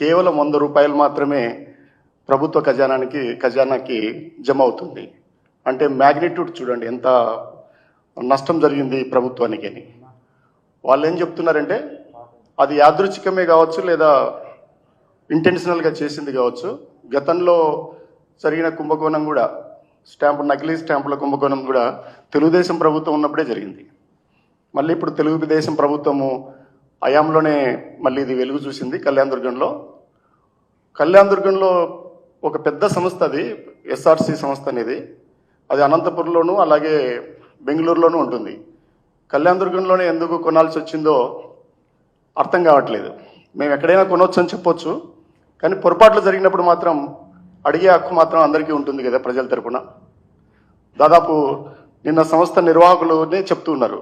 కేవలం 100 రూపాయలు మాత్రమే ప్రభుత్వ ఖజానాకి జమ అవుతుంది. అంటే మ్యాగ్నిట్యూడ్ చూడండి ఎంత నష్టం జరిగింది ప్రభుత్వానికి అని. వాళ్ళు ఏం చెప్తున్నారంటే అది యాదృచ్ఛికమే కావచ్చు లేదా ఇంటెన్షనల్గా చేసింది కావచ్చు. గతంలో జరిగిన కుంభకోణం కూడా నకిలీ స్టాంపుల కుంభకోణం కూడా తెలుగుదేశం ప్రభుత్వం ఉన్నప్పుడే జరిగింది. మళ్ళీ ఇప్పుడు తెలుగుదేశం ప్రభుత్వము హయాంలోనే మళ్ళీ ఇది వెలుగు చూసింది. కళ్యాణదుర్గంలో ఒక పెద్ద సంస్థ, అది ఎస్ఆర్సి సంస్థ అనేది, అది అనంతపురంలోనూ అలాగే బెంగళూరులోనూ ఉంటుంది. కళ్యాణదుర్గంలోనే ఎందుకు కొనాల్సి వచ్చిందో అర్థం కావట్లేదు. మేము ఎక్కడైనా కొనవచ్చు అని చెప్పొచ్చు, కానీ పొరపాట్లు జరిగినప్పుడు మాత్రం అడిగే హక్కు మాత్రం అందరికీ ఉంటుంది కదా ప్రజల తరపున. దాదాపు నిన్న సంస్థ నిర్వాహకులునే చెప్తూ ఉన్నారు,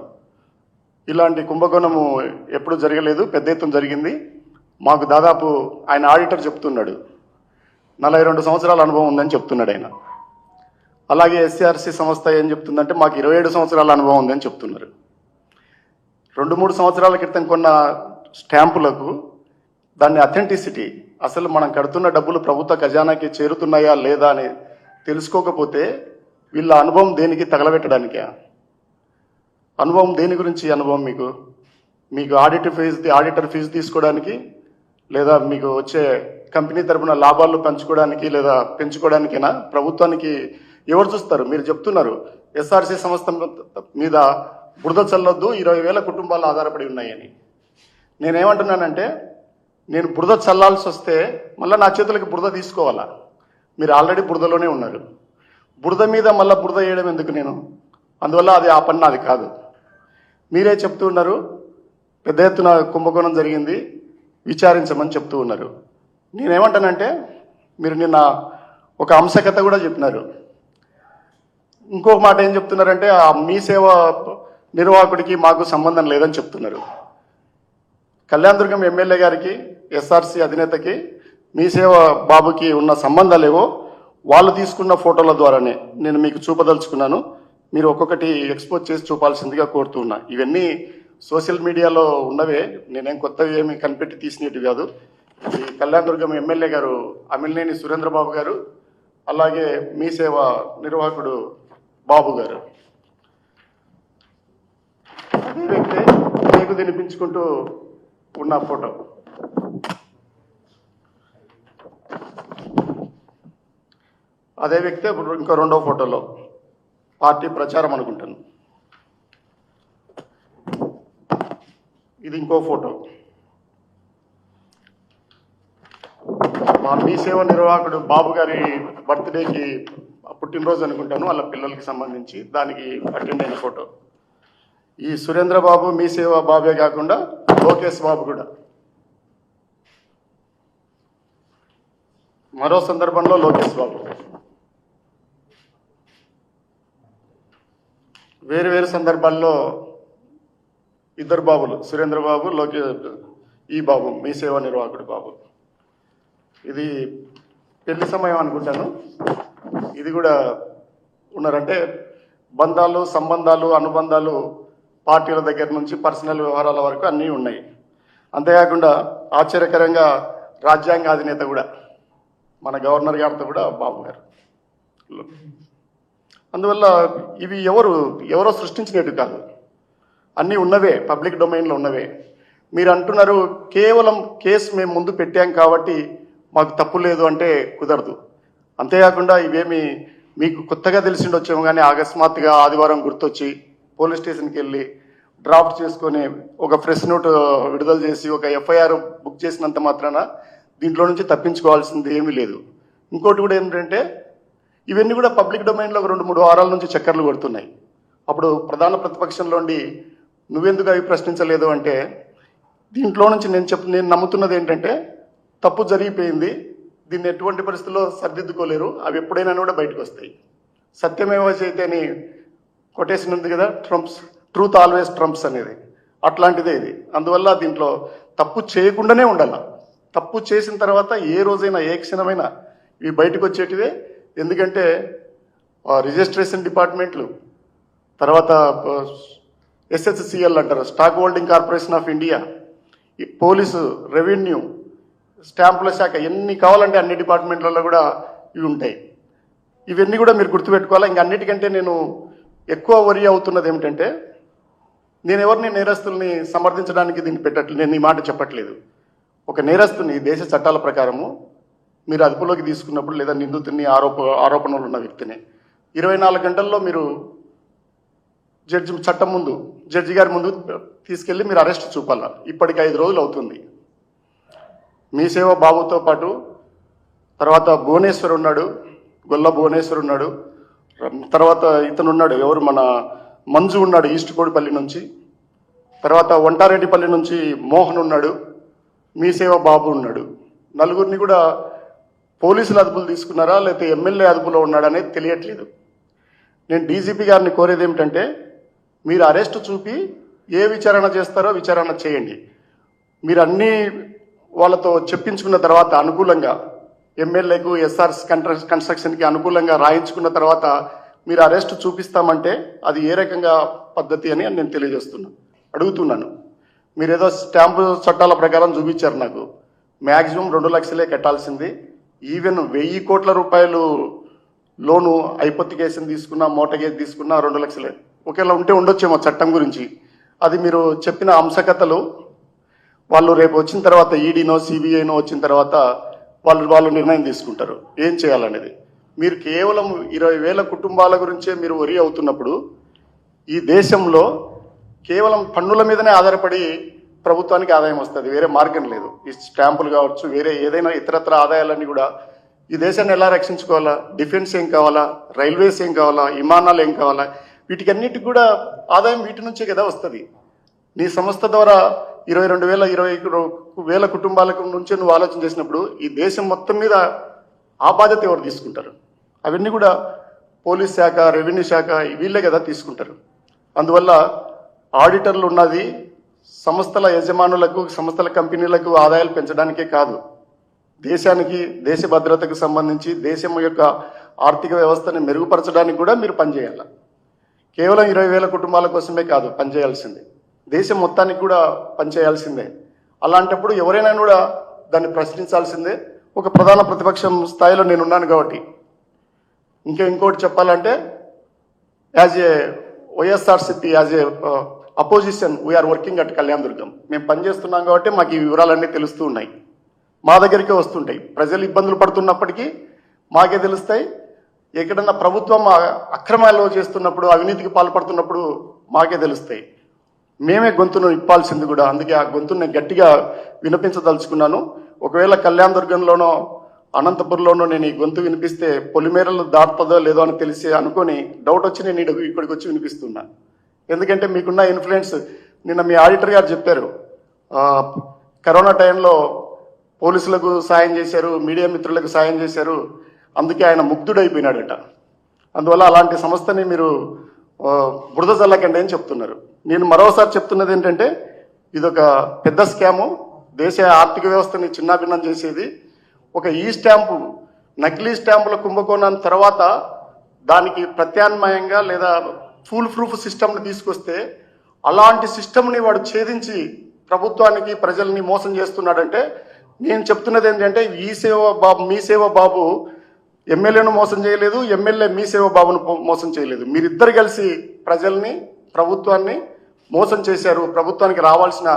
ఇలాంటి కుంభకోణము ఎప్పుడు జరగలేదు, పెద్ద ఎత్తున జరిగింది. మాకు దాదాపు ఆయన ఆడిటర్ చెప్తున్నాడు 42 సంవత్సరాల అనుభవం ఉందని చెప్తున్నాడు ఆయన. అలాగే ఎస్ఆర్సి సంస్థ ఏం చెప్తుందంటే మాకు 27 సంవత్సరాల అనుభవం ఉందని చెప్తున్నారు. 2-3 సంవత్సరాల క్రితం కొన్న స్టాంపులకు దాన్ని అథెంటిసిటీ, అసలు మనం కడుతున్న డబ్బులు ప్రభుత్వ ఖజానాకి చేరుతున్నాయా లేదా అని తెలుసుకోకపోతే వీళ్ళ అనుభవం దేనికి తగలబెట్టడానికే? అనుభవం దేని గురించి? అనుభవం మీకు ఆడిటర్ ఫీజు తీసుకోవడానికి, లేదా మీకు వచ్చే కంపెనీ తరపున లాభాలు పంచుకోవడానికి లేదా పెంచుకోవడానికైనా? ప్రభుత్వానికి ఎవరు చూస్తారు? మీరు చెప్తున్నారు ఎస్ఆర్సి సంస్థ మీద బురద చల్లొద్దు, 20,000 కుటుంబాలు ఆధారపడి ఉన్నాయని. నేనేమంటున్నానంటే, నేను బురద చల్లాల్సి వస్తే మళ్ళీ నా చేతులకి బురద తీసుకోవాలా? మీరు ఆల్రెడీ బురదలోనే ఉన్నారు. బురద మీద మళ్ళీ బురద వేయడం ఎందుకు నేను? అందువల్ల అది ఆ పని నాది కాదు. మీరే చెప్తూ ఉన్నారు పెద్ద ఎత్తున కుంభకోణం జరిగింది, విచారించమని చెప్తూ ఉన్నారు. నేనేమంటానంటే, మీరు నిన్న ఒక అంశకథ కూడా చెప్పినారు. ఇంకొక మాట ఏం చెప్తున్నారంటే, ఆ మీ సేవ నిర్వాహకుడికి మాకు సంబంధం లేదని చెప్తున్నారు. కళ్యాణదుర్గం ఎమ్మెల్యే గారికి, ఎస్ఆర్సి అధినేతకి, మీ సేవ బాబుకి ఉన్న సంబంధాలేవో వాళ్ళు తీసుకున్న ఫోటోల ద్వారానే నేను మీకు చూపదలుచుకున్నాను. మీరు ఒక్కొక్కటి ఎక్స్పోజ్ చేసి చూపాల్సిందిగా కోరుతున్నా. ఇవన్నీ సోషల్ మీడియాలో ఉన్నవే, నేనేం కొత్తవి ఏమి కనిపెట్టి తీసినట్టు కాదు. ఈ కళ్యాణదుర్గం ఎమ్మెల్యే గారు అమిలినేని సురేంద్రబాబు గారు, అలాగే మీ సేవ నిర్వాహకుడు బాబు గారు, అదే వ్యక్తి కేకు తినిపించుకుంటూ ఉన్న ఫోటో. అదే వ్యక్తి ఇంకో రెండో ఫోటోలో పార్టీ ప్రచారం అనుకుంటాను. ఇది ఇంకో ఫోటో. మా మీ సేవ నిర్వాహకుడు బాబు గారి బర్త్డేకి, పుట్టినరోజు అనుకుంటాను, వాళ్ళ పిల్లలకి సంబంధించి దానికి అటెండ్ అయిన ఫోటో. ఈ సురేంద్ర బాబు మీ సేవ బాబే కాకుండా లోకేష్ బాబు కూడా మరో సందర్భంలో లోకేష్ బాబు, వేరు సందర్భాల్లో ఇద్దరు బాబులు, సురేంద్ర బాబు, ఈ బాబు మీ సేవ నిర్వాహకుడు బాబు. ఇది పెళ్లి సమయం అనుకుంటాను. ఇది కూడా ఉన్నారంటే బంధాలు, సంబంధాలు, అనుబంధాలు పార్టీల దగ్గర నుంచి పర్సనల్ వ్యవహారాల వరకు అన్నీ ఉన్నాయి. అంతేకాకుండా ఆశ్చర్యకరంగా రాజ్యాంగ అధినేత కూడా, మన గవర్నర్ గారితో కూడా బాబు గారు. అందువల్ల ఇవి ఎవరో సృష్టించినట్టు కాదు, అన్నీ ఉన్నవే, పబ్లిక్ డొమైన్లో ఉన్నవే. మీరు అంటున్నారు కేవలం కేసు మేము ముందు పెట్టాం కాబట్టి మాకు తప్పు లేదు అంటే కుదరదు. అంతేకాకుండా ఇవేమి మీకు కొత్తగా తెలిసిండొచ్చేమో కానీ అకస్మాత్తుగా ఆదివారం గుర్తొచ్చి పోలీస్ స్టేషన్కి వెళ్ళి డ్రాఫ్ట్ చేసుకొని ఒక ఫ్రెష్ నోట్ విడుదల చేసి ఒక ఎఫ్ఐఆర్ బుక్ చేసినంత మాత్రాన దీంట్లో నుంచి తప్పించుకోవాల్సింది ఏమీ లేదు. ఇంకోటి కూడా ఏంటంటే, ఇవన్నీ కూడా పబ్లిక్ డొమైన్లో 2-3 వారాల నుంచి చక్కర్లు కొడుతున్నాయి. అప్పుడు ప్రధాన ప్రతిపక్షంలో ఉండి నువ్వెందుకు అవి ప్రశ్నించలేదు అంటే, దీంట్లో నుంచి నేను నమ్ముతున్నది ఏంటంటే, తప్పు జరిగిపోయింది, దీన్ని ఎటువంటి పరిస్థితుల్లో సరిదిద్దుకోలేరు, అవి ఎప్పుడైనా కూడా బయటకు వస్తాయి. సత్యమేవ జయతేని కొటేషన్ ఉంది కదా, ట్రూత్ ఆల్వేస్ ట్రంప్స్ అనేది, అట్లాంటిదే ఇది. అందువల్ల దీంట్లో తప్పు చేయకుండానే ఉండాలి. తప్పు చేసిన తర్వాత ఏ రోజైనా ఏ క్షణమైనా ఇవి బయటకు వచ్చేటివే. ఎందుకంటే రిజిస్ట్రేషన్ డిపార్ట్మెంట్లు, తర్వాత SHCL అంటారు, stock holding corporation of India, police, revenue, స్టాంపుల శాఖ, ఎన్ని కావాలంటే అన్ని డిపార్ట్మెంట్లలో కూడా ఇవి ఉంటాయి. ఇవన్నీ కూడా మీరు గుర్తుపెట్టుకోవాలి. ఇంక అన్నిటికంటే నేను ఎక్కువ వరి అవుతున్నది ఏమిటంటే, నేను ఎవరిని నేరస్తుల్ని సమర్థించడానికి దీన్ని పెట్టట్లేదు, నేను ఈ మాట చెప్పట్లేదు. ఒక నేరస్తుని దేశ చట్టాల ప్రకారము మీరు అదుపులోకి తీసుకున్నప్పుడు లేదా నిందితుని ఆరోపణలు ఉన్న వ్యక్తిని 24 గంటల్లో మీరు జడ్జి గారి ముందు తీసుకెళ్ళి మీరు అరెస్ట్ చూపాల. ఇప్పటికి 5 రోజులు అవుతుంది. మీ సేవ బాబుతో పాటు తర్వాత భువనేశ్వర్ ఉన్నాడు, గొల్ల భువనేశ్వర్ ఉన్నాడు, తర్వాత ఇతను ఉన్నాడు, ఎవరు మన మంజు ఉన్నాడు ఈస్ట్ కోడిపల్లి నుంచి, తర్వాత వంటారెడ్డిపల్లి నుంచి మోహన్ ఉన్నాడు, మీ సేవ బాబు ఉన్నాడు. నలుగురిని కూడా పోలీసులు అదుపులు తీసుకున్నారా లేకపోతే ఎమ్మెల్యే అదుపులో ఉన్నాడనేది తెలియట్లేదు. నేను డీజీపీ గారిని కోరేది ఏమిటంటే, మీరు అరెస్ట్ చూపి ఏ విచారణ చేస్తారో విచారణ చేయండి. మీరు అన్నీ వాళ్ళతో చెప్పించుకున్న తర్వాత అనుకూలంగా ఎమ్మెల్యేకు ఎస్ఆర్ కన్స్ట్రక్షన్కి అనుకూలంగా రాయించుకున్న తర్వాత మీరు అరెస్ట్ చూపిస్తామంటే అది ఏ రకంగా పద్ధతి అని నేను అడుగుతున్నాను. మీరు ఏదో స్టాంపు చట్టాల ప్రకారం చూపించారు నాకు. మ్యాక్సిమం 2 లక్షలే కట్టాల్సింది. ఈవెన్ 1000 కోట్ల రూపాయలు లోను ఐపొత్తికేషన్ తీసుకున్నా, మోటగేజ్ తీసుకున్నా 2 లక్షలే. ఒకేలా ఉంటే ఉండొచ్చేమో చట్టం గురించి. అది మీరు చెప్పిన అంశకథలు వాళ్ళు రేపు వచ్చిన తర్వాత ఈడీనో సిబిఐనో వచ్చిన తర్వాత వాళ్ళు నిర్ణయం తీసుకుంటారు ఏం చేయాలనేది. మీరు కేవలం 20,000 కుటుంబాల గురించే మీరు వరి అవుతున్నప్పుడు, ఈ దేశంలో కేవలం పన్నుల మీదనే ఆధారపడి ప్రభుత్వానికి ఆదాయం వస్తుంది, వేరే మార్గం లేదు. ఈ స్టాంపులు కావచ్చు, వేరే ఏదైనా ఇతరత్ర ఆదాయాలన్నీ కూడా ఈ దేశాన్ని ఎలా రక్షించుకోవాలా, డిఫెన్స్ ఏం కావాలా, రైల్వేస్ ఏం కావాలా, విమానాలు ఏం కావాలా, వీటికన్నిటికి కూడా ఆదాయం వీటి నుంచే కదా వస్తుంది. నీ సంస్థ ద్వారా 22,000 కుటుంబాలకు నుంచే నువ్వు ఆలోచన చేసినప్పుడు ఈ దేశం మొత్తం మీద ఆ బాధ్యత ఎవరు తీసుకుంటారు? అవన్నీ కూడా పోలీస్ శాఖ, రెవెన్యూ శాఖ వీళ్ళే కదా తీసుకుంటారు. అందువల్ల ఆడిటర్లు ఉన్నది సంస్థల యజమానులకు, సంస్థల కంపెనీలకు ఆదాయాలు పెంచడానికే కాదు, దేశానికి, దేశ భద్రతకు సంబంధించి దేశం యొక్క ఆర్థిక వ్యవస్థని మెరుగుపరచడానికి కూడా మీరు పనిచేయాలి. కేవలం 20,000 కుటుంబాల కోసమే కాదు పనిచేయాల్సిందే, దేశం మొత్తానికి కూడా పనిచేయాల్సిందే. అలాంటప్పుడు ఎవరైనా కూడా దాన్ని ప్రశ్నించాల్సిందే. ఒక ప్రధాన ప్రతిపక్షం స్థాయిలో నేనున్నాను కాబట్టి. ఇంకోటి చెప్పాలంటే, as a YSRCP, as a opposition we're working at Kalyandurgam. మేము పనిచేస్తున్నాం కాబట్టి మాకు ఈ వివరాలన్నీ తెలుస్తూ ఉన్నాయి, మా దగ్గరికే వస్తుంటాయి. ప్రజలు ఇబ్బందులు పడుతున్నప్పటికీ మాకే తెలుస్తాయి. ఎక్కడన్నా ప్రభుత్వం అక్రమాలు చేస్తున్నప్పుడు, అవినీతికి పాల్పడుతున్నప్పుడు మాకే తెలుస్తాయి. మేమే గొంతును ఇప్పాల్సింది కూడా. అందుకే ఆ గొంతుని గట్టిగా వినిపించదలుచుకున్నాను. ఒకవేళ కళ్యాణ్ దుర్గంలోనో అనంతపురంలోనో నేను ఈ గొంతు వినిపిస్తే పొలిమేరలు దాటుతుందో లేదో అని తెలిసి అనుకొని డౌట్ వచ్చి నేను ఇక్కడికి వచ్చి వినిపిస్తున్నా. ఎందుకంటే మీకున్న ఇన్ఫ్లుయెన్స్, నిన్న మీ ఆడిటర్ గారు చెప్పారు, కరోనా టైంలో పోలీసులకు సాయం చేశారు, మీడియా మిత్రులకు సాయం చేశారు, అందుకే ఆయన ముగ్ధుడైపోయినాడట. అందువల్ల అలాంటి సంస్థని మీరు బురద చల్లకండి అని చెప్తున్నారు. నేను మరోసారి చెప్తున్నది ఏంటంటే, ఇదొక పెద్ద స్కాము, దేశ ఆర్థిక వ్యవస్థని చిన్నాభిన్నం చేసేది. ఒక ఈ స్టాంపు, నకిలీ స్టాంపుల కుంభకోణం తర్వాత దానికి ప్రత్యామ్నాయంగా లేదా ఫుల్ ప్రూఫ్ సిస్టమ్ని తీసుకొస్తే, అలాంటి సిస్టమ్ని వాడు ఛేదించి ప్రభుత్వానికి, ప్రజల్ని మోసం చేస్తున్నాడంటే, నేను చెప్తున్నది ఏంటంటే, మీ సేవ బాబు ఎమ్మెల్యేను మోసం చేయలేదు, ఎమ్మెల్యే మీ సేవ బాబును మోసం చేయలేదు. మీరిద్దరు కలిసి ప్రజల్ని, ప్రభుత్వాన్ని మోసం చేశారు, ప్రభుత్వానికి రావాల్సిన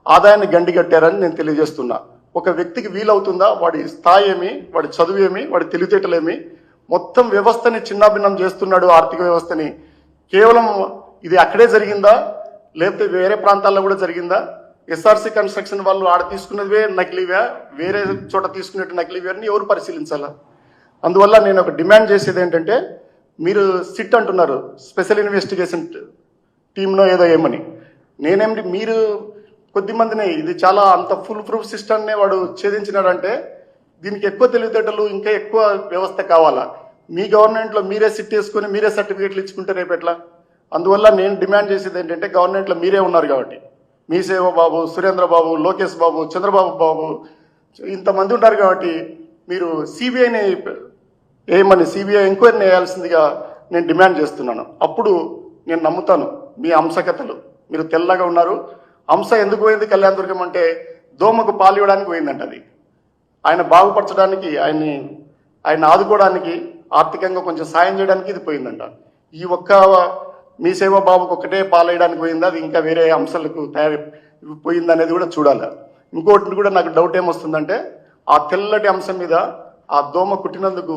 ఆదాయాన్ని గండిగట్టారని నేను తెలియజేస్తున్నా. ఒక వ్యక్తికి వీలవుతుందా? వాడి స్థాయి ఏమి, వాడి చదువు ఏమి, వాడి తెలివితేటలేమి, మొత్తం వ్యవస్థని చిన్నాభిన్నం చేస్తున్నాడు, ఆర్థిక వ్యవస్థని. కేవలం ఇది అక్కడే జరిగిందా లేకపోతే వేరే ప్రాంతాల్లో కూడా జరిగిందా? ఎస్ఆర్సి కన్స్ట్రక్షన్ వాళ్ళు ఆడ తీసుకున్నదివే నకిలీవా, వేరే చోట తీసుకున్నట్టు నకిలీవే అని ఎవరు పరిశీలించాలా? అందువల్ల నేను ఒక డిమాండ్ చేసేది ఏంటంటే, మీరు సిట్ అంటున్నారు, స్పెషల్ ఇన్వెస్టిగేషన్ టీంలో ఏదో ఏమని. నేనేమిటి, మీరు కొద్దిమందిని, ఇది చాలా అంత ఫుల్ ప్రూఫ్ సిస్టమ్నే వాడు ఛేదించినాడంటే దీనికి ఎక్కువ తెలివితేటలు, ఇంకా ఎక్కువ వ్యవస్థ కావాలా? మీ గవర్నమెంట్లో మీరే సిట్ వేసుకొని మీరే సర్టిఫికేట్లు ఇచ్చుకుంటే రేపు ఎట్లా? అందువల్ల నేను డిమాండ్ చేసేది ఏంటంటే, గవర్నమెంట్లో మీరే ఉన్నారు కాబట్టి, మీ సేవ బాబు, సురేంద్ర బాబు, లోకేష్ బాబు, చంద్రబాబు బాబు, ఇంతమంది ఉన్నారు కాబట్టి మీరు సిబిఐని సిబిఐ ఎంక్వైరీని వేయాల్సిందిగా నేను డిమాండ్ చేస్తున్నాను. అప్పుడు నేను నమ్ముతాను మీ అంశకథలు. మీరు తెల్లగా ఉన్నారు, అంశ ఎందుకు పోయింది కళ్యాణ్ దుర్గం అంటే దోమకు పాలు ఇవ్వడానికి పోయిందంట. అది ఆయన బాగుపరచడానికి ఆయన ఆదుకోవడానికి ఆర్థికంగా కొంచెం సాయం చేయడానికి ఇది పోయిందంట. ఈ ఒక్క మీ సేవ బాబుకు ఒక్కటే పాలేయడానికి పోయిందా, అది ఇంకా వేరే అంశాలకు పోయిందనేది కూడా చూడాలి. ఇంకోటి కూడా నాకు డౌట్ ఏమొస్తుందంటే, ఆ తెల్లటి అంశం మీద ఆ దోమ కుట్టినందుకు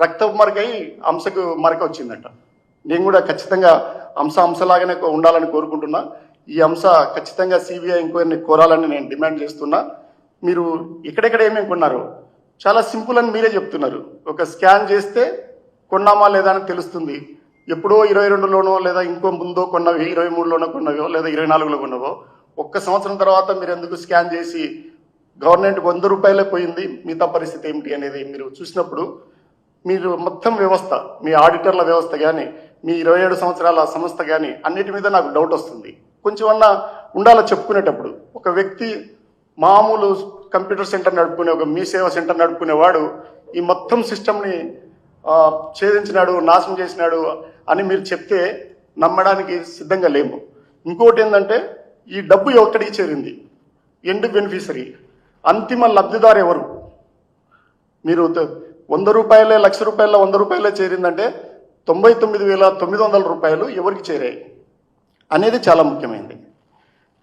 రక్తపు మరకై అంశకు మరక వచ్చిందంట. నేను కూడా ఖచ్చితంగా అంశలాగానే ఉండాలని కోరుకుంటున్నా. ఈ అంశ ఖచ్చితంగా సిబిఐ ఎంక్వైరీని కోరాలని నేను డిమాండ్ చేస్తున్నా. మీరు ఎక్కడెక్కడ ఏమేమి కొన్నారు చాలా సింపుల్ అని మీరే చెప్తున్నారు. ఒక స్కాన్ చేస్తే కొన్నామా లేదా అని తెలుస్తుంది. ఎప్పుడో 22లోనో లేదా ఇంకో ముందో కొన్నవి, 23లోనో కొన్నవో లేదా 24లో కొన్నవో, ఒక్క సంవత్సరం తర్వాత మీరు ఎందుకు స్కాన్ చేసి గవర్నమెంట్ 100 రూపాయలే పోయింది, మిగతా పరిస్థితి ఏమిటి అనేది మీరు చూసినప్పుడు, మీరు మొత్తం వ్యవస్థ, మీ ఆడిటర్ల వ్యవస్థ కానీ, మీ 27 సంవత్సరాల సంస్థ కానీ అన్నిటి మీద నాకు డౌట్ వస్తుంది. కొంచెం అన్నా ఉండాలో చెప్పుకునేటప్పుడు. ఒక వ్యక్తి మామూలు కంప్యూటర్ సెంటర్ నడుపుకునే, ఒక మీ సేవ సెంటర్ నడుపుకునేవాడు ఈ మొత్తం సిస్టమ్ని ఛేదించినాడు, నాశనం చేసినాడు అని మీరు చెప్తే నమ్మడానికి సిద్ధంగా లేము. ఇంకోటి ఏంటంటే, ఈ డబ్బు ఎక్కడికి చేరింది, ఎండ్ బెనిఫిషరీ, అంతిమ లబ్ధిదారు ఎవరు? మీరు 100 రూపాయలే, 1,00,000 రూపాయల 100 రూపాయలే చేరిందంటే 99,900 రూపాయలు ఎవరికి చేరాయి అనేది చాలా ముఖ్యమైనది.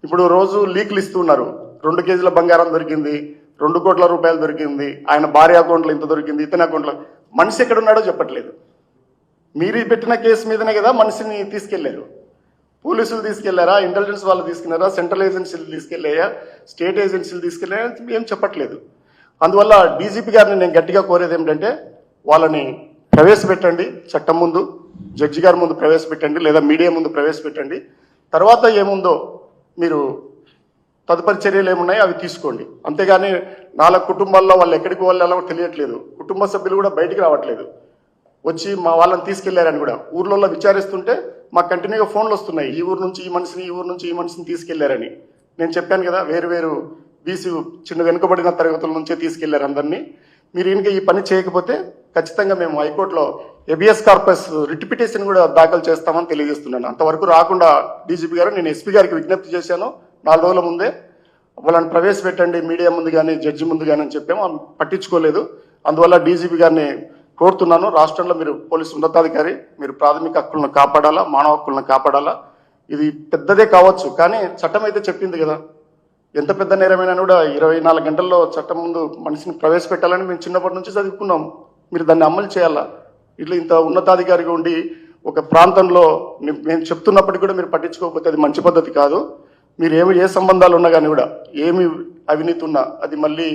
ఇప్పుడు రోజు లీకులు ఇస్తున్నారు. 2 కేజీల బంగారం దొరికింది, 2 కోట్ల రూపాయలు దొరికింది, ఆయన భార్య అకౌంట్లో ఇంత దొరికింది, ఇతని అకౌంట్లో. మనిషి ఎక్కడున్నాడో చెప్పట్లేదు. మీరు పెట్టిన కేసు మీదనే కదా మనిషిని తీసుకెళ్లారు. పోలీసులు తీసుకెళ్లారా, ఇంటెలిజెన్స్ వాళ్ళు తీసుకెళ్లారా, సెంట్రల్ ఏజెన్సీలు తీసుకెళ్లాయా, స్టేట్ ఏజెన్సీలు తీసుకెళ్లాయా ఏం చెప్పట్లేదు. అందువల్ల డీజీపీ గారిని నేను గట్టిగా కోరేది ఏమిటంటే, వాళ్ళని ప్రవేశపెట్టండి, చట్టం ముందు, జడ్జి గారి ముందు ప్రవేశపెట్టండి, లేదా మీడియా ముందు ప్రవేశపెట్టండి. తర్వాత ఏముందో మీరు తదుపరి చర్యలు ఏమున్నాయో అవి తీసుకోండి. అంతేగాని 4 కుటుంబాల్లో వాళ్ళు ఎక్కడికి వెళ్ళాలో తెలియట్లేదు. కుటుంబ సభ్యులు కూడా బయటికి రావట్లేదు. వచ్చి మా వాళ్ళని తీసుకెళ్లారని కూడా ఊర్లలో విచారిస్తుంటే మాకు కంటిన్యూగా ఫోన్లు వస్తున్నాయి. ఈ ఊరు నుంచి ఈ మనిషిని, ఈ ఊరు నుంచి ఈ మనిషిని తీసుకెళ్లారని. నేను చెప్పాను కదా, వేరు బీసీ చిన్న వెనుకబడిన తరగతుల నుంచే తీసుకెళ్లారు అందరినీ. మీరు ఇంకా ఈ పని చేయకపోతే ఖచ్చితంగా మేము హైకోర్టులో ఎబిఎస్ కార్పస్ రిట్ పిటిషన్ కూడా దాఖలు చేస్తామని తెలియజేస్తున్నాను. అంతవరకు రాకుండా డీజీపీ గారు, నేను ఎస్పీ గారికి విజ్ఞప్తి చేశాను 4 రోజుల ముందే, వాళ్ళని ప్రవేశపెట్టండి మీడియా ముందు కానీ జడ్జి ముందు కానీ అని చెప్పాము. పట్టించుకోలేదు. అందువల్ల డీజీపీ గారిని కోరుతున్నాను, రాష్ట్రంలో మీరు పోలీసు ఉన్నతాధికారి, మీరు ప్రాథమిక హక్కులను కాపాడాలా, మానవ హక్కులను కాపాడాలా. ఇది పెద్దదే కావచ్చు, కానీ చట్టం అయితే చెప్పింది కదా, ఎంత పెద్ద నేరమైనా కూడా 24 గంటల్లో చట్టం ముందు మనిషిని ప్రవేశపెట్టాలని మేము చిన్నప్పటి నుంచి చదువుకున్నాం. మీరు దాన్ని అమలు చేయాలా. ఇట్లా ఇంత ఉన్నతాధికారిగా ఉండి ఒక ప్రాంతంలో మేము చెప్తున్నప్పటికీ కూడా మీరు పట్టించుకోకపోతే అది మంచి పద్ధతి కాదు. మీరు ఏ సంబంధాలు ఉన్నా కానీ కూడా, ఏమి అవినీతి ఉన్నా అది మళ్ళీ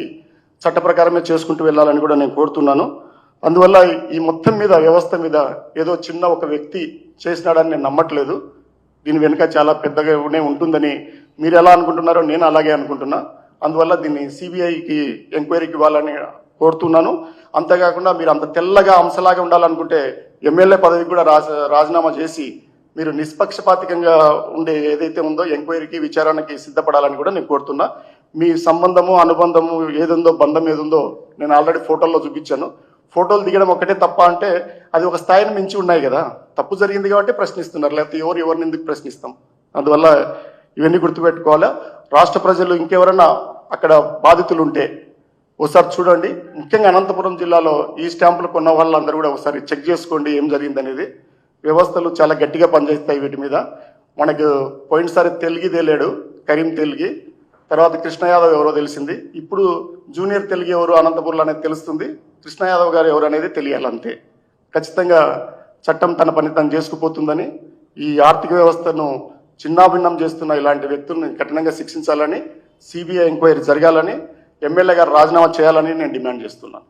చట్ట ప్రకారమే చేసుకుంటూ వెళ్ళాలని కూడా నేను కోరుతున్నాను. అందువల్ల ఈ మొత్తం మీద, వ్యవస్థ మీద ఏదో చిన్న ఒక వ్యక్తి చేసినాడని నేను నమ్మట్లేదు. దీని వెనుక చాలా పెద్దగానే ఉంటుందని మీరు ఎలా అనుకుంటున్నారో నేను అలాగే అనుకుంటున్నా. అందువల్ల దీన్ని సిబిఐకి ఎంక్వైరీకి ఇవ్వాలని కోరుతున్నాను. అంతేకాకుండా మీరు అంత తెల్లగా అంశలాగా ఉండాలనుకుంటే ఎమ్మెల్యే పదవికి కూడా రాజీనామా చేసి మీరు నిష్పక్షపాతికంగా ఉండే ఏదైతే ఉందో ఎంక్వైరీకి, విచారణకి సిద్ధపడాలని కూడా నేను కోరుతున్నా. మీ సంబంధము, అనుబంధము ఏదుందో, బంధం ఏదుందో నేను ఆల్రెడీ ఫోటోల్లో చూపించాను. ఫోటోలు దిగడం ఒకటే తప్ప అంటే అది ఒక స్థాయిని మించి ఉన్నాయి కదా. తప్పు జరిగింది కాబట్టి ప్రశ్నిస్తున్నారు, లేకపోతే ఎవరిని ఎందుకు ప్రశ్నిస్తాం. అందువల్ల ఇవన్నీ గుర్తుపెట్టుకోవాలా. రాష్ట్ర ప్రజలు ఇంకెవరైనా అక్కడ బాధితులు ఉంటే ఒకసారి చూడండి. ముఖ్యంగా అనంతపురం జిల్లాలో ఈ స్టాంపులు కొన్న వాళ్ళందరూ కూడా ఒకసారి చెక్ చేసుకోండి ఏం జరిగిందనేది. వ్యవస్థలు చాలా గట్టిగా పనిచేస్తాయి వీటి మీద. మనకు పోయినసారి తెలుగు తేలాడు, కరీం తెలుగు, తర్వాత కృష్ణ యాదవ్ ఎవరో తెలిసింది. ఇప్పుడు జూనియర్ తెలుగు ఎవరు అనంతపురంలో అనేది తెలుస్తుంది. కృష్ణ యాదవ్ గారు ఎవరు అనేది తెలియాలంతే. ఖచ్చితంగా చట్టం తన పని తను చేసుకుపోతుందని, ఈ ఆర్థిక వ్యవస్థను చిన్నాభిన్నం చేస్తున్న ఇలాంటి వ్యక్తులను కఠినంగా శిక్షించాలని, సిబిఐ ఎంక్వైరీ జరగాలని, ఎమ్మెల్యే గారు రాజీనామా చేయాలని నేను డిమాండ్ చేస్తున్నాను.